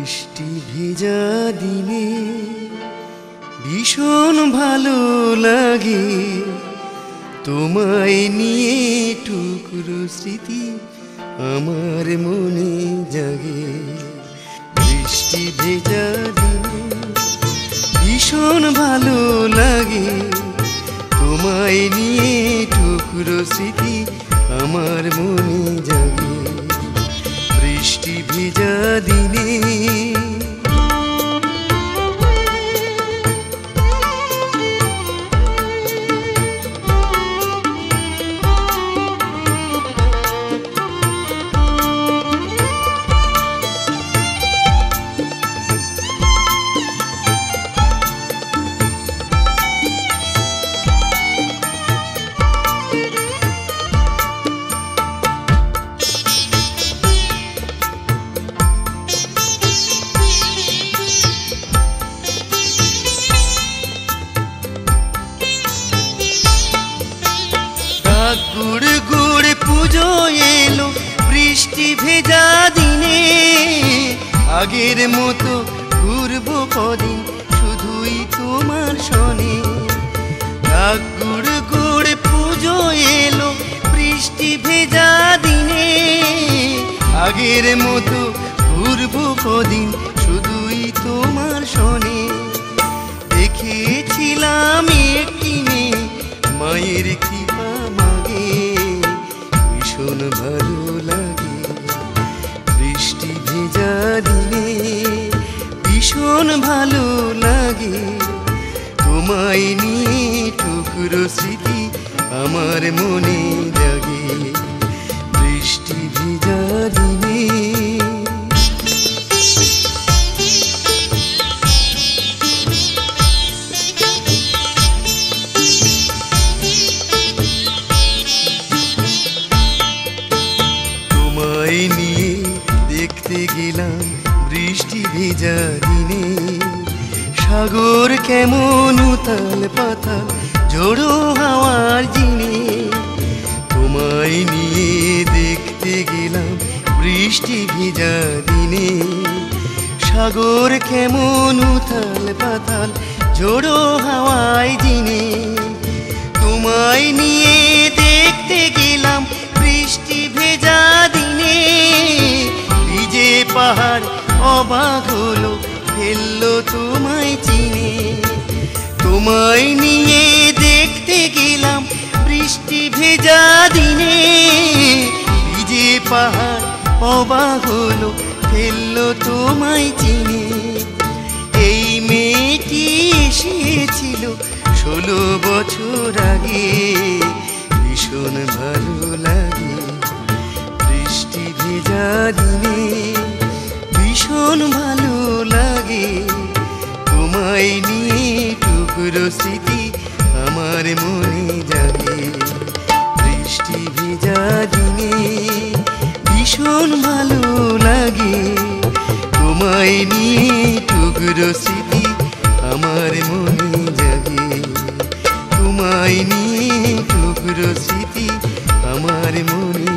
বৃষ্টি ভেজা দিনে ভীষণ ভালো লাগে, তোমায় নিয়ে টুকরো স্মৃতি আমার মনে জাগে। বৃষ্টি ভেজা দিনে ভীষণ ভালো লাগে, তোমায় নিয়ে টুকরো স্মৃতি আমার মনে জাগে। বৃষ্টি ভেজা দিনে গুড় গুড় পুজো এলো বৃষ্টি ভেজা দিনে, আগের মতো ঘুরবো কদিন শুধুই তোমার শনে। গুড় গুড় পুজো এলো বৃষ্টি ভেজা দিনে, আগের মতো ঘুরবো কদিন শুধুই তোমার শনে। দেখেছিলাম একটি মেয়ে মায়ের কৃপা মাগে, ভীষণ ভালো লাগে। বৃষ্টি ভেজা দিনে ভীষণ ভালো লাগে, তোমায় নিয়ে টুকরো স্মৃতি আমার মনে জাগে। বৃষ্টি ভেজা দিনে নিয়ে দেখতে গেলাম বৃষ্টি ভেজা দিনে, সাগর কেমন উতাল পাতাল ঝোড়ো হাওয়ার জিনে। তোমায় নিয়ে দেখতে গেলাম বৃষ্টি ভেজা দিনে, সাগর কেমন উতাল পাতাল ঝোড়ো হাওয়ায় জিনে। তোমায় নিয়ে দেখতে গেলাম বৃষ্টি ভেজা দিনে, ভিজে পাহাড় অবাক হলো ফেললো তোমায় চিনে। তোমায় নিয়ে দেখতে গেলাম বৃষ্টি ভেজা দিনে, ভিজে পাহাড় অবাক হলো ফেললো তোমায় চিনে। এই মেয়েটি এসেছিল 16 বছর আগে, ভীষণ ভালো লাগে। বৃষ্টি ভেজা দিনে ভীষণ ভালো লাগে, তোমায় নিয়ে টুকরো স্মৃতি আমার মনে জাগে। বৃষ্টি ভেজা দিনে ভীষণ ভালো লাগে, তোমায় নিয়ে টুকরো স্মৃতি আমার মনে জাগে। তোমায় নিয়ে টুকরো স্মৃতি আমার মনে